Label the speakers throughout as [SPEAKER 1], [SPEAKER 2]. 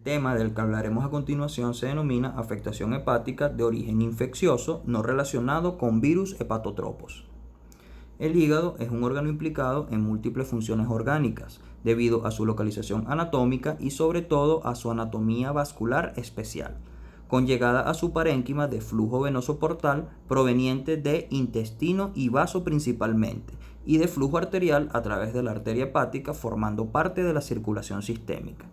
[SPEAKER 1] tema del que hablaremos a continuación se denomina afectación hepática de origen infeccioso no relacionado con virus hepatotropos. El hígado es un órgano implicado en múltiples funciones orgánicas, debido a su localización anatómica y sobre todo a su anatomía vascular especial, con llegada a su parénquima de flujo venoso portal proveniente de intestino y vaso principalmente, y de flujo arterial a través de la arteria hepática formando parte de la circulación sistémica.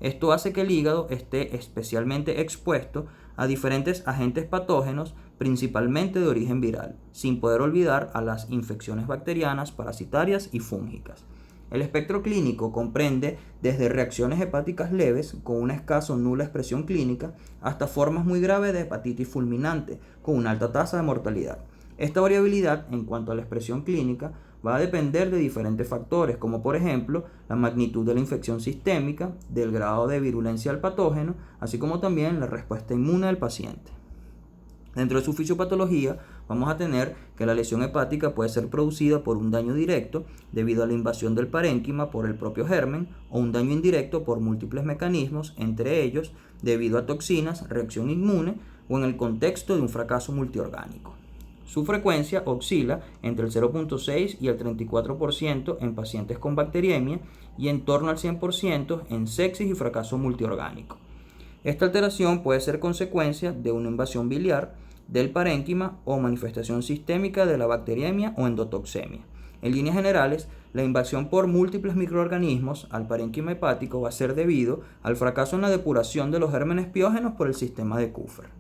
[SPEAKER 1] Esto hace que el hígado esté especialmente expuesto a diferentes agentes patógenos, principalmente de origen viral, sin poder olvidar a las infecciones bacterianas, parasitarias y fúngicas. El espectro clínico comprende desde reacciones hepáticas leves con una escasa o nula expresión clínica hasta formas muy graves de hepatitis fulminante con una alta tasa de mortalidad. Esta variabilidad en cuanto a la expresión clínica va a depender de diferentes factores, como por ejemplo la magnitud de la infección sistémica, del grado de virulencia del patógeno, así como también la respuesta inmune del paciente. Dentro de su fisiopatología vamos a tener que la lesión hepática puede ser producida por un daño directo debido a la invasión del parénquima por el propio germen o un daño indirecto por múltiples mecanismos, entre ellos debido a toxinas, reacción inmune o en el contexto de un fracaso multiorgánico. Su frecuencia oscila entre el 0.6 y el 34% en pacientes con bacteriemia y en torno al 100% en sepsis y fracaso multiorgánico. Esta alteración puede ser consecuencia de una invasión biliar del parénquima o manifestación sistémica de la bacteriemia o endotoxemia. En líneas generales, la invasión por múltiples microorganismos al parénquima hepático va a ser debido al fracaso en la depuración de los gérmenes piógenos por el sistema de Kupffer.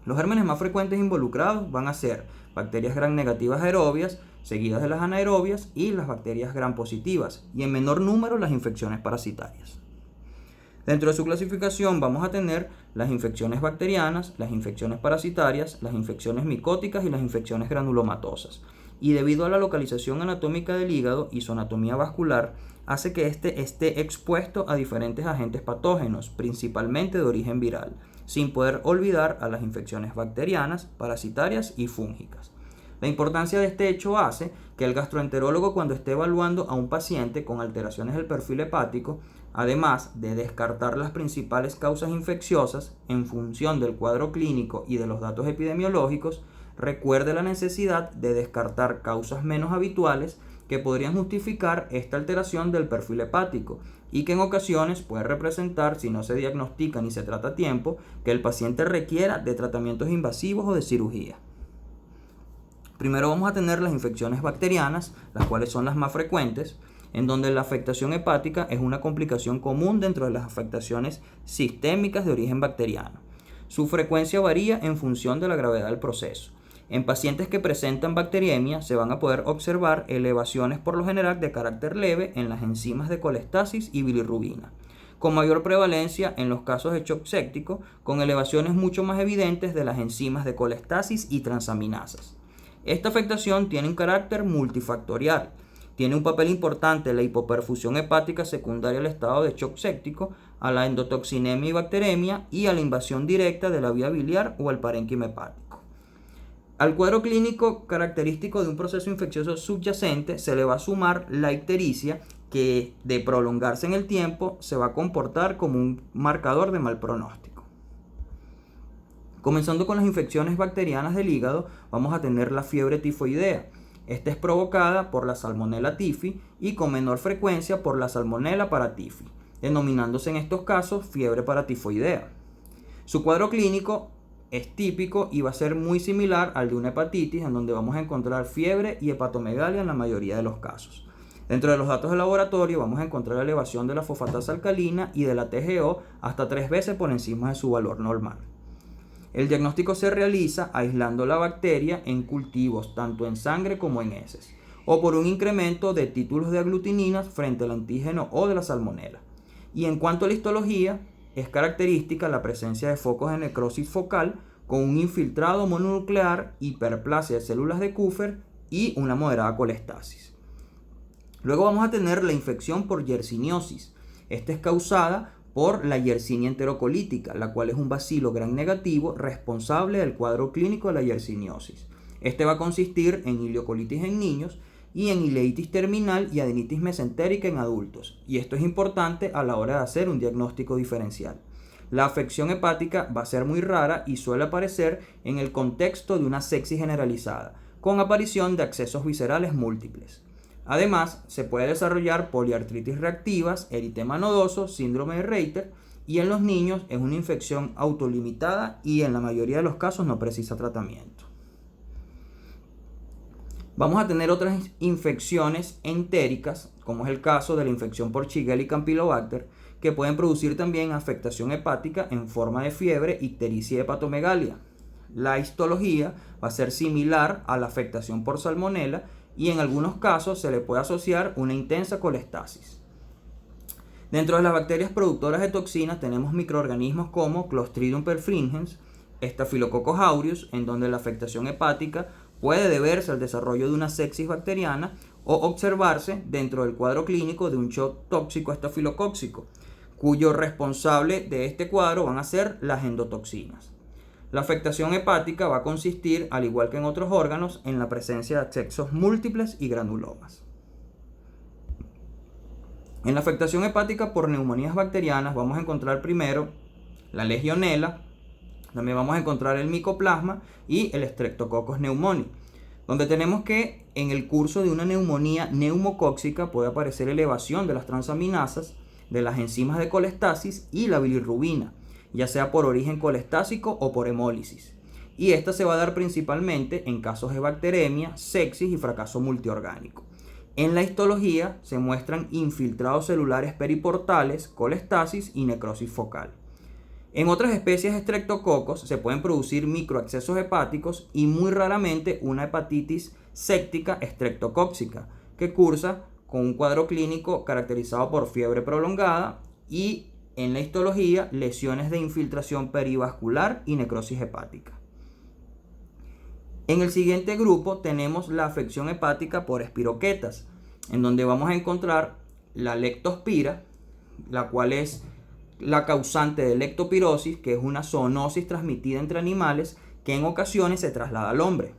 [SPEAKER 1] Los gérmenes más frecuentes involucrados van a ser bacterias gram negativas aerobias, seguidas de las anaerobias y las bacterias gram positivas, y en menor número las infecciones parasitarias. Dentro de su clasificación vamos a tener las infecciones bacterianas, las infecciones parasitarias, las infecciones micóticas y las infecciones granulomatosas. Y debido a la localización anatómica del hígado y su anatomía vascular, hace que éste esté expuesto a diferentes agentes patógenos, principalmente de origen viral, sin poder olvidar a las infecciones bacterianas, parasitarias y fúngicas. La importancia de este hecho hace que el gastroenterólogo, cuando esté evaluando a un paciente con alteraciones del perfil hepático, además de descartar las principales causas infecciosas en función del cuadro clínico y de los datos epidemiológicos, recuerde la necesidad de descartar causas menos habituales que podrían justificar esta alteración del perfil hepático y que en ocasiones puede representar, si no se diagnostica ni se trata a tiempo, que el paciente requiera de tratamientos invasivos o de cirugía. Primero vamos a tener las infecciones bacterianas, las cuales son las más frecuentes, en donde la afectación hepática es una complicación común dentro de las afectaciones sistémicas de origen bacteriano. Su frecuencia varía en función de la gravedad del proceso. En pacientes que presentan bacteriemia se van a poder observar elevaciones por lo general de carácter leve en las enzimas de colestasis y bilirrubina, con mayor prevalencia en los casos de shock séptico, con elevaciones mucho más evidentes de las enzimas de colestasis y transaminasas. Esta afectación tiene un carácter multifactorial. Tiene un papel importante la hipoperfusión hepática secundaria al estado de shock séptico, a la endotoxinemia y bacteremia y a la invasión directa de la vía biliar o al parénquima hepático. Al cuadro clínico característico de un proceso infeccioso subyacente se le va a sumar la ictericia, que de prolongarse en el tiempo se va a comportar como un marcador de mal pronóstico. Comenzando con las infecciones bacterianas del hígado, vamos a tener la fiebre tifoidea. Esta es provocada por la Salmonella typhi y con menor frecuencia por la Salmonella paratyphi, denominándose en estos casos fiebre paratifoidea. Su cuadro clínico es típico y va a ser muy similar al de una hepatitis, en donde vamos a encontrar fiebre y hepatomegalia en la mayoría de los casos. Dentro de los datos de laboratorio vamos a encontrar la elevación de la fosfatasa alcalina y de la TGO hasta 3 veces por encima de su valor normal. El diagnóstico se realiza aislando la bacteria en cultivos, tanto en sangre como en heces, o por un incremento de títulos de aglutininas frente al antígeno O de la salmonela. Y en cuanto a la histología, es característica la presencia de focos de necrosis focal con un infiltrado mononuclear, hiperplasia de células de Kupffer y una moderada colestasis. Luego vamos a tener la infección por yersiniosis. Esta es causada por la Yersinia enterocolítica, la cual es un bacilo gram negativo responsable del cuadro clínico de la yersiniosis. Este va a consistir en ileocolitis en niños y en ileitis terminal y adenitis mesentérica en adultos. Y esto es importante a la hora de hacer un diagnóstico diferencial. La afección hepática va a ser muy rara y suele aparecer en el contexto de una sepsis generalizada, con aparición de accesos viscerales múltiples. Además, se puede desarrollar poliartritis reactivas, eritema nodoso, síndrome de Reiter, y en los niños es una infección autolimitada y en la mayoría de los casos no precisa tratamiento. Vamos a tener otras infecciones entéricas, como es el caso de la infección por Shigella y Campylobacter, que pueden producir también afectación hepática en forma de fiebre, ictericia y hepatomegalia. La histología va a ser similar a la afectación por salmonela y en algunos casos se le puede asociar una intensa colestasis. Dentro de las bacterias productoras de toxinas tenemos microorganismos como Clostridium perfringens, Staphylococcus aureus, en donde la afectación hepática puede deberse al desarrollo de una sepsis bacteriana o observarse dentro del cuadro clínico de un shock tóxico estafilocóxico, cuyo responsable de este cuadro van a ser las endotoxinas. La afectación hepática va a consistir, al igual que en otros órganos, en la presencia de accesos múltiples y granulomas. En la afectación hepática por neumonías bacterianas vamos a encontrar primero la legionela, también vamos a encontrar el micoplasma y el Streptococcus pneumoniae, donde tenemos que en el curso de una neumonía neumocóxica puede aparecer elevación de las transaminasas, de las enzimas de colestasis y la bilirrubina, ya sea por origen colestásico o por hemólisis. Y esta se va a dar principalmente en casos de bacteremia, sepsis y fracaso multiorgánico. En la histología se muestran infiltrados celulares periportales, colestasis y necrosis focal. En otras especies de estreptococos se pueden producir microaccesos hepáticos y muy raramente una hepatitis séptica estreptocóxica, que cursa con un cuadro clínico caracterizado por fiebre prolongada y en la histología lesiones de infiltración perivascular y necrosis hepática. En el siguiente grupo tenemos la afección hepática por espiroquetas, en donde vamos a encontrar la leptospira, la cual es la causante de leptospirosis, que es una zoonosis transmitida entre animales que en ocasiones se traslada al hombre.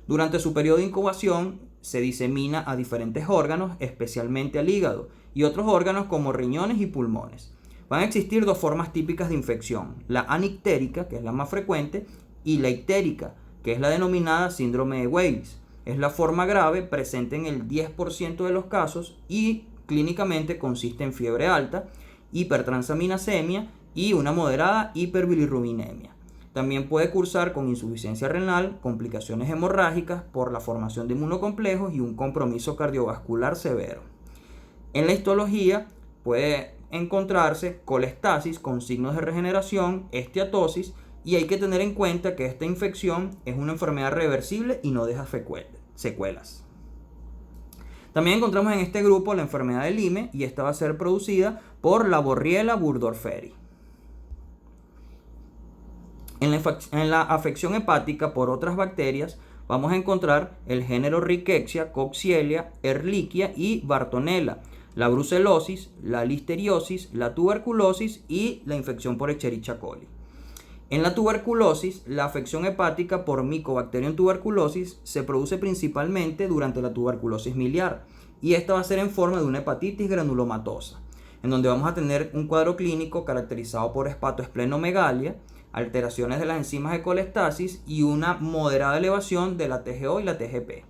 [SPEAKER 1] Durante su periodo de incubación se disemina a diferentes órganos, especialmente al hígado y otros órganos como riñones y pulmones. Van a existir dos formas típicas de infección, la anictérica, que es la más frecuente, y la ictérica, que es la denominada síndrome de Weiss. Es la forma grave, presente en el 10% de los casos y clínicamente consiste en fiebre alta, hipertransaminasemia y una moderada hiperbilirrubinemia. También puede cursar con insuficiencia renal, complicaciones hemorrágicas por la formación de inmunocomplejos y un compromiso cardiovascular severo. En la histología puede encontrarse colestasis con signos de regeneración, esteatosis, y hay que tener en cuenta que esta infección es una enfermedad reversible y no deja secuelas. También encontramos en este grupo la enfermedad de Lyme y esta va a ser producida por la Borrelia burgdorferi. En la afección hepática por otras bacterias vamos a encontrar el género Rickettsia, Coxiella, Ehrlichia y Bartonella, la brucelosis, la listeriosis, la tuberculosis y la infección por Escherichia coli. En la tuberculosis, la afección hepática por Mycobacterium tuberculosis se produce principalmente durante la tuberculosis miliar y esta va a ser en forma de una hepatitis granulomatosa, en donde vamos a tener un cuadro clínico caracterizado por hepatoesplenomegalia, alteraciones de las enzimas de colestasis y una moderada elevación de la TGO y la TGP.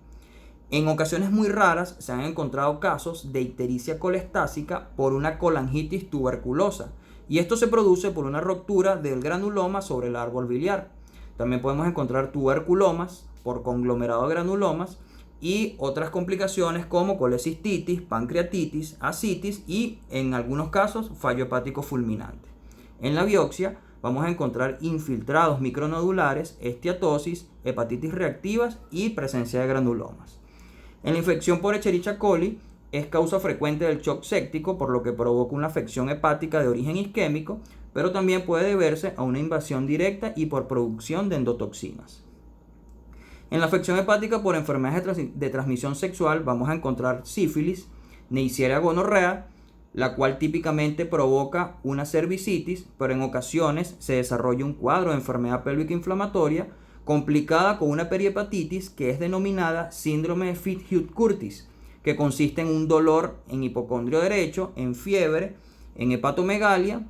[SPEAKER 1] En ocasiones muy raras se han encontrado casos de ictericia colestásica por una colangitis tuberculosa, y esto se produce por una ruptura del granuloma sobre el árbol biliar. También podemos encontrar tuberculomas por conglomerado de granulomas y otras complicaciones como colecistitis, pancreatitis, ascitis y en algunos casos fallo hepático fulminante. En la biopsia vamos a encontrar infiltrados micronodulares, esteatosis, hepatitis reactivas y presencia de granulomas. En la infección por Escherichia coli es causa frecuente del shock séptico, por lo que provoca una afección hepática de origen isquémico, pero también puede deberse a una invasión directa y por producción de endotoxinas. En la afección hepática por enfermedades de transmisión sexual vamos a encontrar sífilis, Neisseria gonorrea, la cual típicamente provoca una cervicitis, pero en ocasiones se desarrolla un cuadro de enfermedad pélvica inflamatoria complicada con una perihepatitis que es denominada síndrome de Pitt-Hughes-Curtis, que consiste en un dolor en hipocondrio derecho, en fiebre, en hepatomegalia,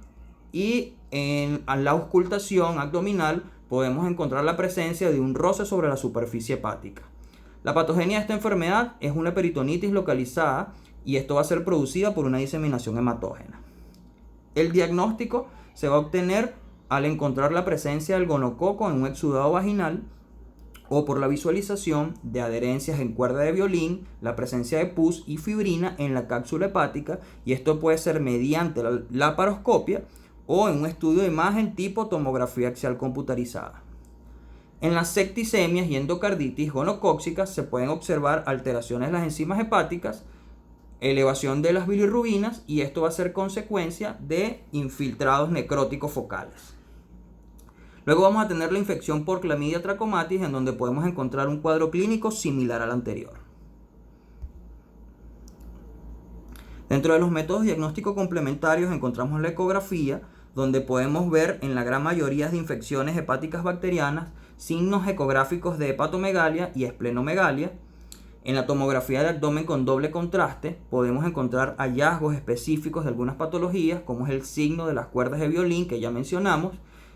[SPEAKER 1] y en la auscultación abdominal podemos encontrar la presencia de un roce sobre la superficie hepática. La patogenia de esta enfermedad es una peritonitis localizada y esto va a ser producida por una diseminación hematógena. El diagnóstico se va a obtener al encontrar la presencia del gonococo en un exudado vaginal o por la visualización de adherencias en cuerda de violín, la presencia de pus y fibrina en la cápsula hepática, y esto puede ser mediante la laparoscopia o en un estudio de imagen tipo tomografía axial computarizada. En las septicemias y endocarditis gonocóxicas se pueden observar alteraciones de las enzimas hepáticas, elevación de las bilirrubinas, y esto va a ser consecuencia de infiltrados necróticos focales. Luego vamos a tener la infección por Clamidia trachomatis, en donde podemos encontrar un cuadro clínico similar al anterior. Dentro de los métodos diagnósticos complementarios encontramos la ecografía, donde podemos ver en la gran mayoría de infecciones hepáticas bacterianas signos ecográficos de hepatomegalia y esplenomegalia. En la tomografía de abdomen con doble contraste podemos encontrar hallazgos específicos de algunas patologías, como es el signo de las cuerdas de violín que ya mencionamos,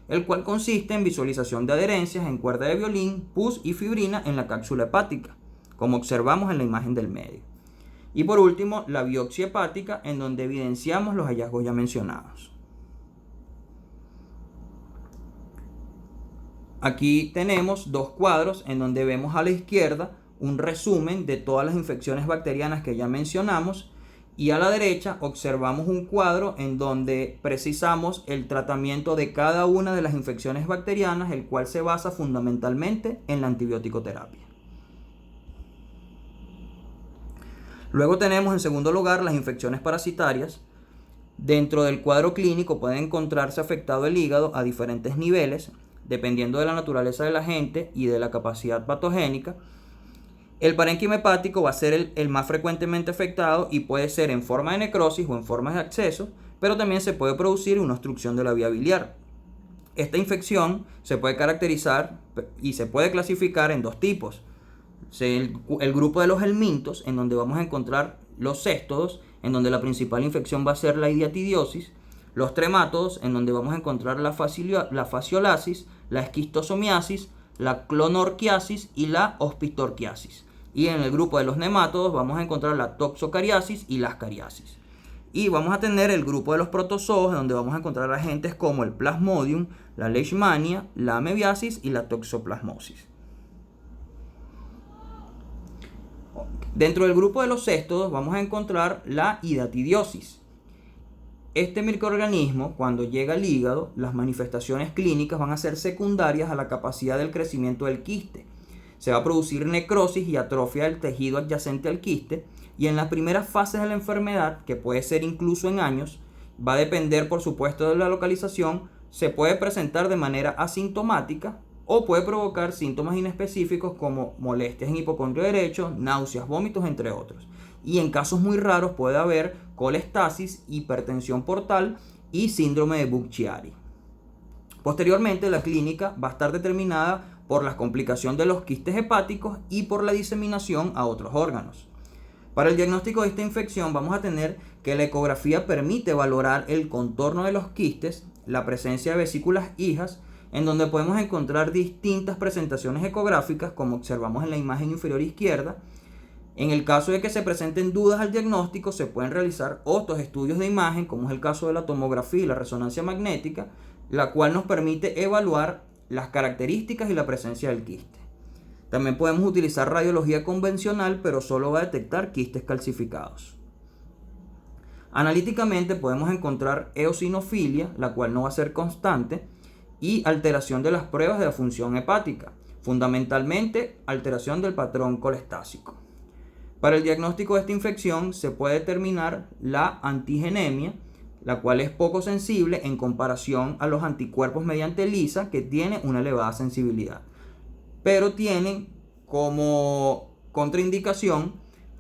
[SPEAKER 1] el cual consiste en visualización de adherencias en cuerda de violín, pus y fibrina en la cápsula hepática, como observamos en la imagen del medio. Y por último, la biopsia hepática, en donde evidenciamos los hallazgos ya mencionados. Aquí tenemos dos cuadros en donde vemos a la izquierda un resumen de todas las infecciones bacterianas que ya mencionamos, y a la derecha observamos un cuadro en donde precisamos el tratamiento de cada una de las infecciones bacterianas, el cual se basa fundamentalmente en la antibiótico terapia. Luego tenemos en segundo lugar las infecciones parasitarias. Dentro del cuadro clínico puede encontrarse afectado el hígado a diferentes niveles, dependiendo de la naturaleza del agente y de la capacidad patogénica. El parénquima hepático va a ser el más frecuentemente afectado y puede ser en forma de necrosis o en forma de absceso, pero también se puede producir una obstrucción de la vía biliar. Esta infección se puede caracterizar y se puede clasificar en dos tipos. El grupo de los helmintos, en donde vamos a encontrar los céstodos, en donde la principal infección va a ser la idiatidiosis; los tremátodos, en donde vamos a encontrar la fasciolasis, la esquistosomiasis, la clonorquiasis y la hospitorquiasis. Y en el grupo de los nemátodos vamos a encontrar la toxocariasis y la ascariasis. Y vamos a tener el grupo de los protozoos, donde vamos a encontrar agentes como el Plasmodium, la Leishmania, la amebiasis y la toxoplasmosis. Dentro del grupo de los céstodos vamos a encontrar la hidatidiosis. Este microorganismo, cuando llega al hígado, las manifestaciones clínicas van a ser secundarias a la capacidad del crecimiento del quiste. Se va a producir necrosis y atrofia del tejido adyacente al quiste, y en las primeras fases de la enfermedad, que puede ser incluso en años, va a depender por supuesto de la localización, se puede presentar de manera asintomática o puede provocar síntomas inespecíficos como molestias en hipocondrio derecho, náuseas, vómitos, entre otros. Y en casos muy raros puede haber colestasis, hipertensión portal y síndrome de Bucchiari. Posteriormente, la clínica va a estar determinada por la complicación de los quistes hepáticos y por la diseminación a otros órganos. Para el diagnóstico de esta infección vamos a tener que la ecografía permite valorar el contorno de los quistes, la presencia de vesículas hijas, en donde podemos encontrar distintas presentaciones ecográficas, como observamos en la imagen inferior izquierda. En el caso de que se presenten dudas al diagnóstico, se pueden realizar otros estudios de imagen, como es el caso de la tomografía y la resonancia magnética, la cual nos permite evaluar las características y la presencia del quiste. También podemos utilizar radiología convencional, pero solo va a detectar quistes calcificados. Analíticamente podemos encontrar eosinofilia, la cual no va a ser constante, y alteración de las pruebas de la función hepática, fundamentalmente alteración del patrón colestásico. Para el diagnóstico de esta infección se puede determinar la antigenemia, la cual es poco sensible en comparación a los anticuerpos mediante ELISA, que tiene una elevada sensibilidad, pero tienen como contraindicación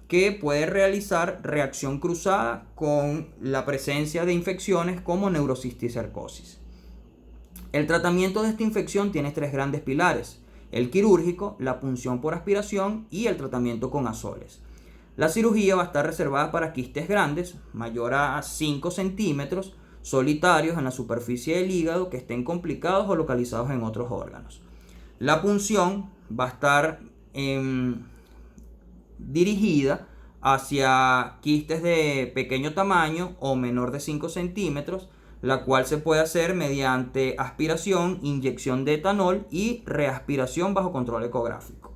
[SPEAKER 1] que puede realizar reacción cruzada con la presencia de infecciones como neurocisticercosis. El tratamiento de esta infección tiene tres grandes pilares: el quirúrgico, la punción por aspiración y el tratamiento con azoles. La cirugía va a estar reservada para quistes grandes, mayor a 5 centímetros, solitarios en la superficie del hígado que estén complicados o localizados en otros órganos. La punción va a estar dirigida hacia quistes de pequeño tamaño o menor de 5 centímetros, la cual se puede hacer mediante aspiración, inyección de etanol y reaspiración bajo control ecográfico.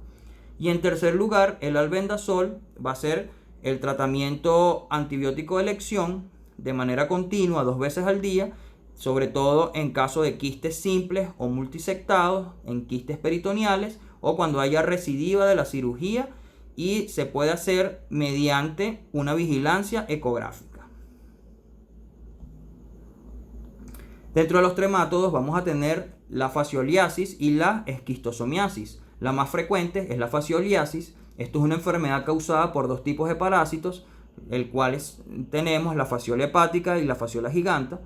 [SPEAKER 1] Y en tercer lugar, el albendazol va a ser el tratamiento antibiótico de elección de manera continua 2 veces al día, sobre todo en caso de quistes simples o multisectados, en quistes peritoneales o cuando haya recidiva de la cirugía, y se puede hacer mediante una vigilancia ecográfica. Dentro de los tremátodos vamos a tener la fascioliasis y la esquistosomiasis. La más frecuente es la fascioliasis. Esto es una enfermedad causada por 2 tipos de parásitos, el cuales tenemos la fasciola hepática y la fasciola giganta,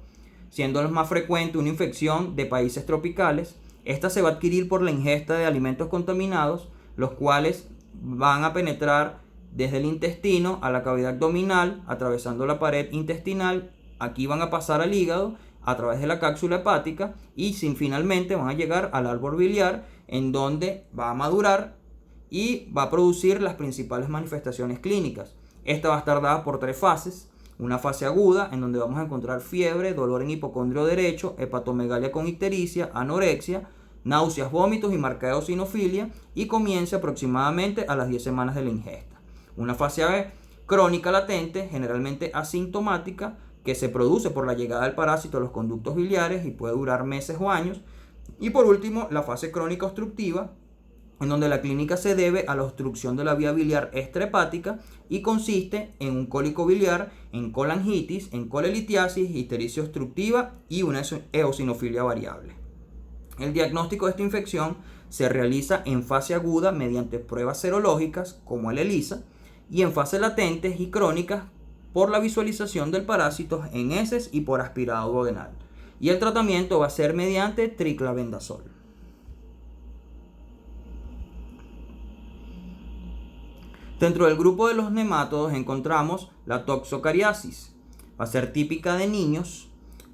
[SPEAKER 1] siendo los más frecuentes una infección de países tropicales. Esta se va a adquirir por la ingesta de alimentos contaminados, los cuales van a penetrar desde el intestino a la cavidad abdominal, atravesando la pared intestinal. Aquí van a pasar al hígado a través de la cápsula hepática y finalmente van a llegar al árbol biliar, en donde va a madurar y va a producir las principales manifestaciones clínicas. Esta va a estar dada por 3 fases. Una fase aguda, en donde vamos a encontrar fiebre, dolor en hipocondrio derecho, hepatomegalia con ictericia, anorexia, náuseas, vómitos y marca de eosinofilia, y comienza aproximadamente a las 10 semanas de la ingesta. Una fase crónica latente, generalmente asintomática, que se produce por la llegada del parásito a los conductos biliares y puede durar meses o años. Y por último, la fase crónica obstructiva, en donde la clínica se debe a la obstrucción de la vía biliar extrahepática y consiste en un cólico biliar, en colangitis, en colelitiasis, ictericia obstructiva y una eosinofilia variable. El diagnóstico de esta infección se realiza en fase aguda mediante pruebas serológicas como el ELISA, y en fase latentes y crónicas por la visualización del parásito en heces y por aspirado duodenal. Y el tratamiento va a ser mediante triclavendazol. Dentro del grupo de los nemátodos encontramos la toxocariasis. Va a ser típica de niños,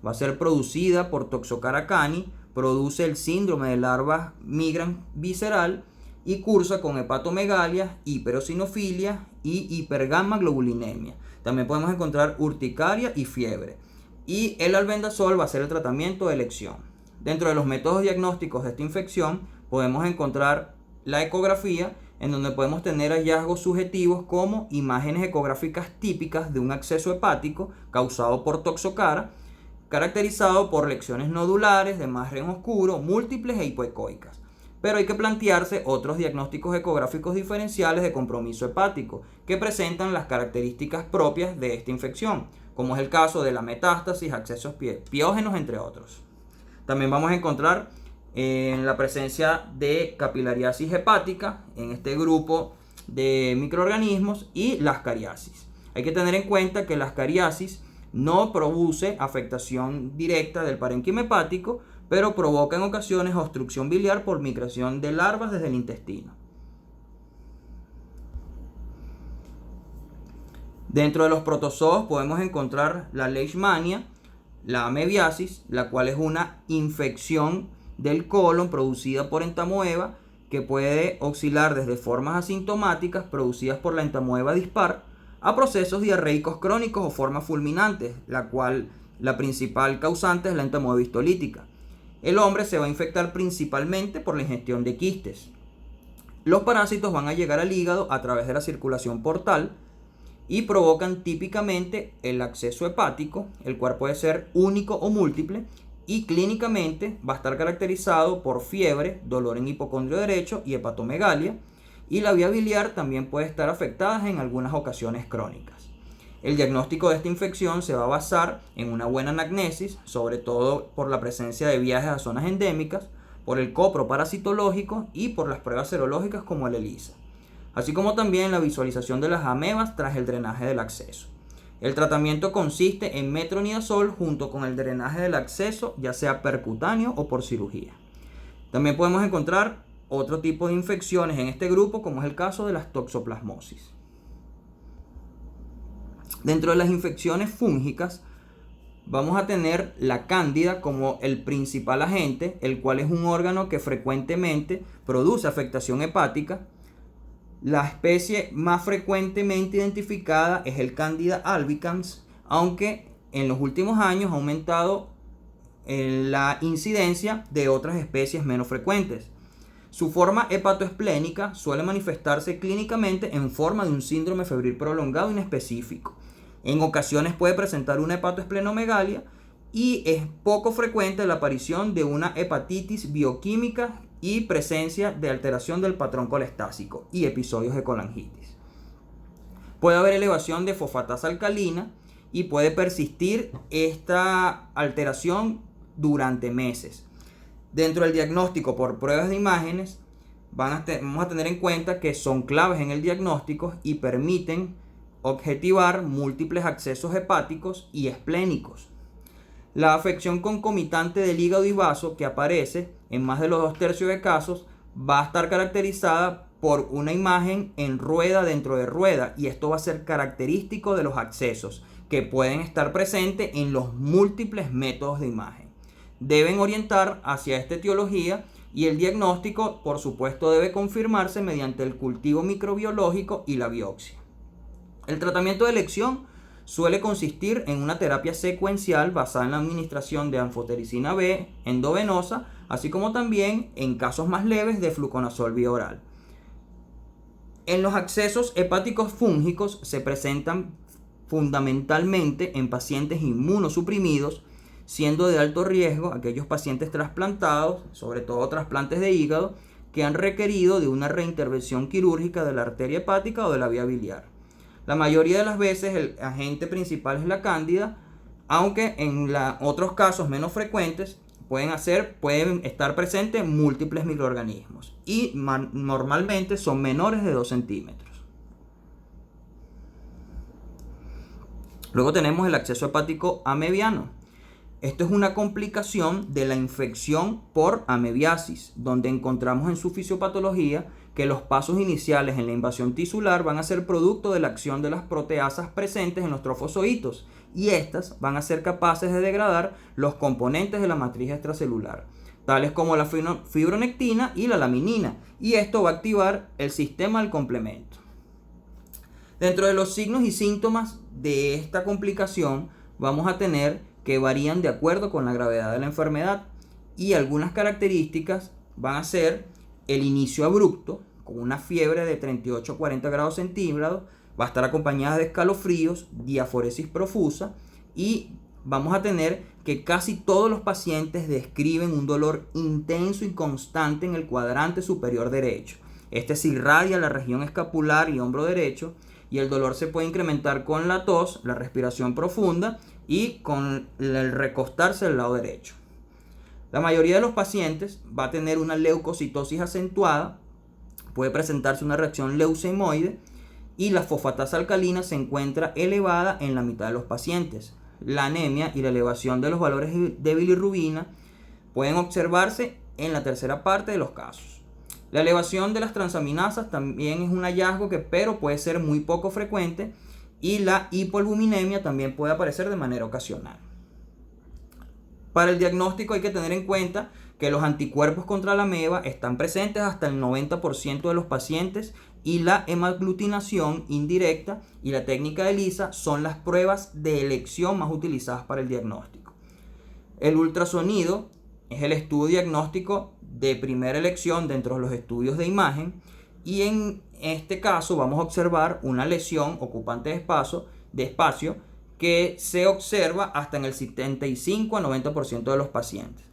[SPEAKER 1] va a ser producida por Toxocara cani, produce el síndrome de larvas migran visceral y cursa con hepatomegalia, hiperosinofilia y hipergamma-globulinemia. También podemos encontrar urticaria y fiebre. Y el albendazol va a ser el tratamiento de elección. Dentro de los métodos diagnósticos de esta infección podemos encontrar la ecografía, en donde podemos tener hallazgos subjetivos como imágenes ecográficas típicas de un acceso hepático causado por Toxocara, caracterizado por lesiones nodulares de margen oscuro, múltiples e hipoecoicas. Pero hay que plantearse otros diagnósticos ecográficos diferenciales de compromiso hepático que presentan las características propias de esta infección, como es el caso de la metástasis, accesos piógenos, entre otros. También vamos a encontrar en la presencia de capilariasis hepática en este grupo de microorganismos y las cariasis. Hay que tener en cuenta que las cariasis no produce afectación directa del parénquima hepático, pero provoca en ocasiones obstrucción biliar por migración de larvas desde el intestino. Dentro de los protozoos podemos encontrar la leishmania, la amebiasis, la cual es una infección del colon producida por entamoeba, que puede oscilar desde formas asintomáticas producidas por la entamoeba dispar a procesos diarreicos crónicos o formas fulminantes, la cual la principal causante es la entamoeba histolítica. El hombre se va a infectar principalmente por la ingestión de quistes. Los parásitos van a llegar al hígado a través de la circulación portal y provocan típicamente el acceso hepático, el cual puede ser único o múltiple, y clínicamente va a estar caracterizado por fiebre, dolor en hipocondrio derecho y hepatomegalia, y la vía biliar también puede estar afectada en algunas ocasiones crónicas. El diagnóstico de esta infección se va a basar en una buena anamnesis, sobre todo por la presencia de viajes a zonas endémicas, por el copro parasitológico y por las pruebas serológicas como el ELISA, así como también la visualización de las amebas tras el drenaje del acceso. El tratamiento consiste en metronidazol junto con el drenaje del acceso, ya sea percutáneo o por cirugía. También podemos encontrar otro tipo de infecciones en este grupo, como es el caso de las toxoplasmosis. Dentro de las infecciones fúngicas vamos a tener la cándida como el principal agente, el cual es un órgano que frecuentemente produce afectación hepática. La especie más frecuentemente identificada es el Candida albicans, aunque en los últimos años ha aumentado la incidencia de otras especies menos frecuentes. Su forma hepatoesplénica suele manifestarse clínicamente en forma de un síndrome febril prolongado inespecífico. En ocasiones puede presentar una hepatoesplenomegalia y es poco frecuente la aparición de una hepatitis bioquímica y presencia de alteración del patrón colestásico y episodios de colangitis. Puede haber elevación de fosfatasa alcalina y puede persistir esta alteración durante meses. Dentro del diagnóstico por pruebas de imágenes, vamos a tener en cuenta que son claves en el diagnóstico y permiten objetivar múltiples accesos hepáticos y esplénicos. La afección concomitante del hígado y vaso, que aparece en más de los 2/3 de casos, va a estar caracterizada por una imagen en rueda dentro de rueda, y esto va a ser característico de los accesos que pueden estar presentes en los múltiples métodos de imagen. Deben orientar hacia esta etiología y el diagnóstico, por supuesto, debe confirmarse mediante el cultivo microbiológico y la biopsia. El tratamiento de elección suele consistir en una terapia secuencial basada en la administración de anfotericina B endovenosa, así como también, en casos más leves, de fluconazol vía oral. En los accesos hepáticos fúngicos se presentan fundamentalmente en pacientes inmunosuprimidos, siendo de alto riesgo aquellos pacientes trasplantados, sobre todo trasplantes de hígado, que han requerido de una reintervención quirúrgica de la arteria hepática o de la vía biliar. La mayoría de las veces el agente principal es la cándida, aunque en otros casos menos frecuentes pueden estar presentes múltiples microorganismos y normalmente son menores de 2 centímetros. Luego tenemos el acceso hepático amebiano. Esto es una complicación de la infección por amebiasis, donde encontramos en su fisiopatología que los pasos iniciales en la invasión tisular van a ser producto de la acción de las proteasas presentes en los trofosocitos, y estas van a ser capaces de degradar los componentes de la matriz extracelular, tales como la fibronectina y la laminina, y esto va a activar el sistema del complemento. Dentro de los signos y síntomas de esta complicación vamos a tener que varían de acuerdo con la gravedad de la enfermedad, y algunas características van a ser el inicio abrupto, con una fiebre de 38 a 40 grados centígrados, va a estar acompañada de escalofríos, diaforesis profusa, y vamos a tener que casi todos los pacientes describen un dolor intenso y constante en el cuadrante superior derecho. Este se irradia a la región escapular y hombro derecho, y el dolor se puede incrementar con la tos, la respiración profunda y con el recostarse del lado derecho. La mayoría de los pacientes va a tener una leucocitosis acentuada, puede presentarse una reacción leucemoide, y la fosfatasa alcalina se encuentra elevada en la mitad de los pacientes. La anemia y la elevación de los valores de bilirrubina pueden observarse en la tercera parte de los casos. La elevación de las transaminasas también es un hallazgo pero puede ser muy poco frecuente, y la hipoalbuminemia también puede aparecer de manera ocasional. Para el diagnóstico hay que tener en cuenta que los anticuerpos contra la ameba están presentes hasta el 90% de los pacientes, y la hemaglutinación indirecta y la técnica de ELISA son las pruebas de elección más utilizadas para el diagnóstico. El ultrasonido es el estudio diagnóstico de primera elección dentro de los estudios de imagen, y en este caso vamos a observar una lesión ocupante de espacio que se observa hasta en el 75 a 90% de los pacientes.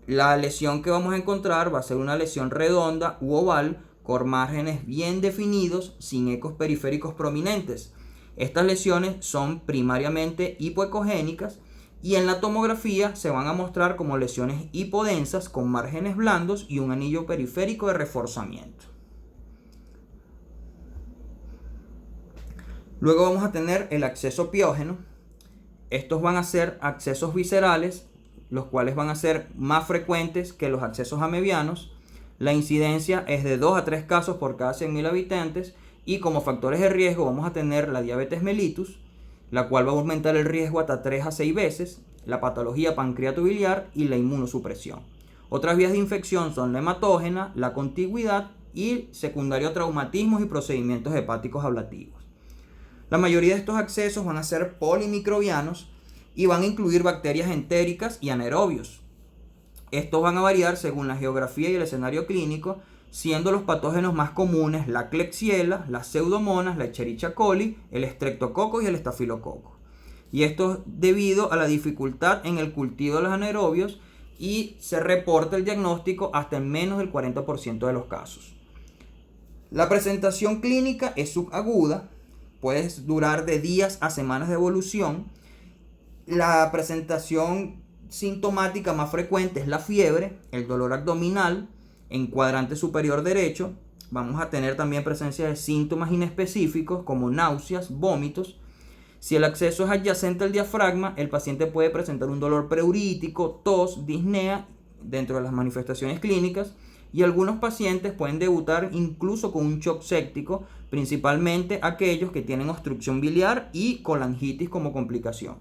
[SPEAKER 1] La lesión que vamos a encontrar va a ser una lesión redonda u oval con márgenes bien definidos sin ecos periféricos prominentes. Estas lesiones son primariamente hipoecogénicas, y en la tomografía se van a mostrar como lesiones hipodensas con márgenes blandos y un anillo periférico de reforzamiento. Luego vamos a tener el acceso piógeno. Estos van a ser accesos viscerales, los cuales van a ser más frecuentes que los accesos amebianos. La incidencia es de 2 a 3 casos por cada 100.000 habitantes y como factores de riesgo vamos a tener la diabetes mellitus, la cual va a aumentar el riesgo hasta 3 a 6 veces, la patología pancreatobiliar y la inmunosupresión. Otras vías de infección son la hematógena, la contigüidad y secundario traumatismos y procedimientos hepáticos ablativos. La mayoría de estos accesos van a ser polimicrobianos y van a incluir bacterias entéricas y anaerobios. Estos van a variar según la geografía y el escenario clínico, siendo los patógenos más comunes la Klebsiella, las Pseudomonas, la Escherichia coli, el Streptococcus y el Estafilococcus. Y esto es debido a la dificultad en el cultivo de los anaerobios y se reporta el diagnóstico hasta en menos del 40% de los casos. La presentación clínica es subaguda, puede durar de días a semanas de evolución. La presentación sintomática más frecuente es la fiebre, el dolor abdominal en cuadrante superior derecho. Vamos a tener también presencia de síntomas inespecíficos como náuseas, vómitos. Si el acceso es adyacente al diafragma, el paciente puede presentar un dolor preurítico, tos, disnea dentro de las manifestaciones clínicas y algunos pacientes pueden debutar incluso con un shock séptico, principalmente aquellos que tienen obstrucción biliar y colangitis como complicación.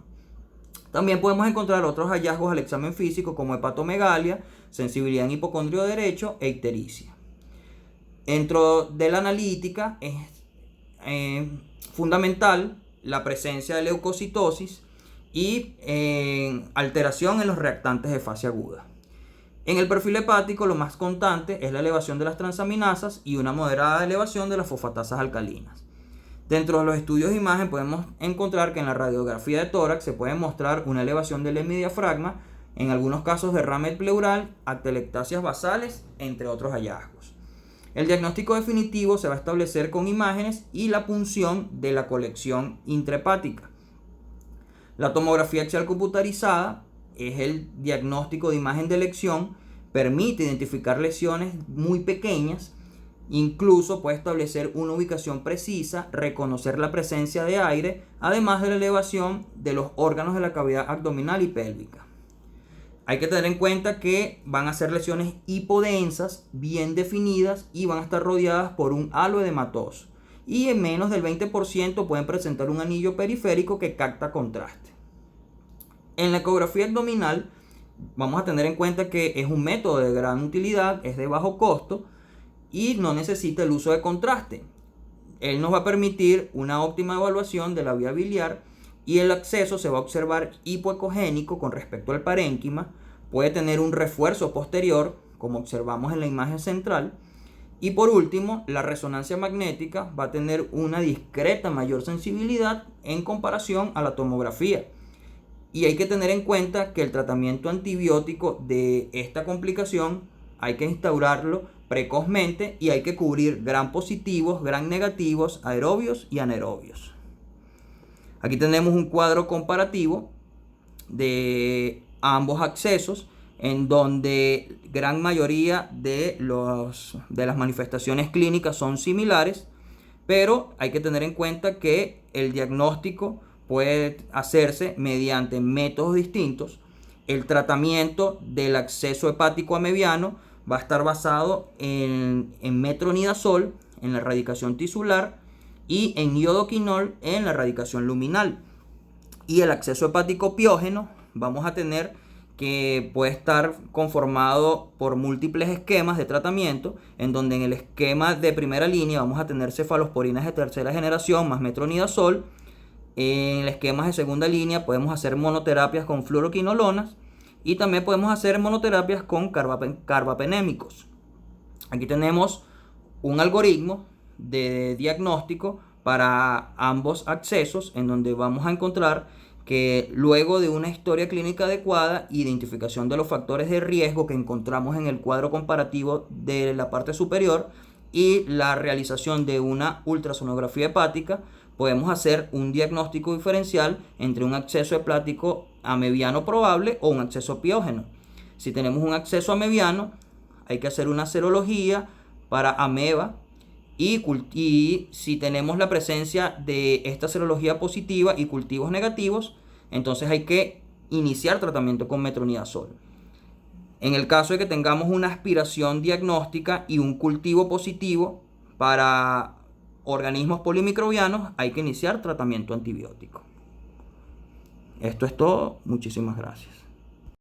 [SPEAKER 1] También podemos encontrar otros hallazgos al examen físico como hepatomegalia, sensibilidad en hipocondrio derecho e ictericia. Dentro de la analítica es fundamental la presencia de leucocitosis y alteración en los reactantes de fase aguda. En el perfil hepático lo más constante es la elevación de las transaminasas y una moderada elevación de las fosfatasas alcalinas. Dentro de los estudios de imagen podemos encontrar que en la radiografía de tórax se puede mostrar una elevación del hemidiafragma, en algunos casos derrame pleural, atelectasias basales, entre otros hallazgos. El diagnóstico definitivo se va a establecer con imágenes y la punción de la colección intrahepática. La tomografía axial computarizada es el diagnóstico de imagen de elección, permite identificar lesiones muy pequeñas. Incluso puede establecer una ubicación precisa, reconocer la presencia de aire, además de la elevación de los órganos de la cavidad abdominal y pélvica. Hay que tener en cuenta que van a ser lesiones hipodensas, bien definidas y van a estar rodeadas por un halo edematoso. Y en menos del 20% pueden presentar un anillo periférico que capta contraste. En la ecografía abdominal vamos a tener en cuenta que es un método de gran utilidad, es de bajo costo y no necesita el uso de contraste. Él nos va a permitir una óptima evaluación de la vía biliar y el acceso se va a observar hipoecogénico con respecto al parénquima. Puede tener un refuerzo posterior, como observamos en la imagen central. Y por último, la resonancia magnética va a tener una discreta mayor sensibilidad en comparación a la tomografía. Y hay que tener en cuenta que el tratamiento antibiótico de esta complicación hay que instaurarlo precozmente y hay que cubrir gram positivos, gram negativos, aerobios y anaerobios. Aquí tenemos un cuadro comparativo de ambos accesos en donde gran mayoría de las manifestaciones clínicas son similares, pero hay que tener en cuenta que el diagnóstico puede hacerse mediante métodos distintos. El tratamiento del acceso hepático amebiano va a estar basado en metronidazol, en la erradicación tisular, y en iodoquinol, en la erradicación luminal. Y el acceso hepático piógeno vamos a tener que puede estar conformado por múltiples esquemas de tratamiento, en donde en el esquema de primera línea vamos a tener cefalosporinas de tercera generación más metronidazol. En el esquema de segunda línea podemos hacer monoterapias con fluoroquinolonas y también podemos hacer monoterapias con carbapenémicos. Aquí tenemos un algoritmo de diagnóstico para ambos accesos, en donde vamos a encontrar que luego de una historia clínica adecuada, identificación de los factores de riesgo que encontramos en el cuadro comparativo de la parte superior y la realización de una ultrasonografía hepática, podemos hacer un diagnóstico diferencial entre un acceso hepático amebiano probable o un acceso piógeno. Si tenemos un acceso amebiano, hay que hacer una serología para ameba y si tenemos la presencia de esta serología positiva y cultivos negativos, entonces hay que iniciar tratamiento con metronidazol. En el caso de que tengamos una aspiración diagnóstica y un cultivo positivo para organismos polimicrobianos, hay que iniciar tratamiento antibiótico. Esto es todo. Muchísimas gracias.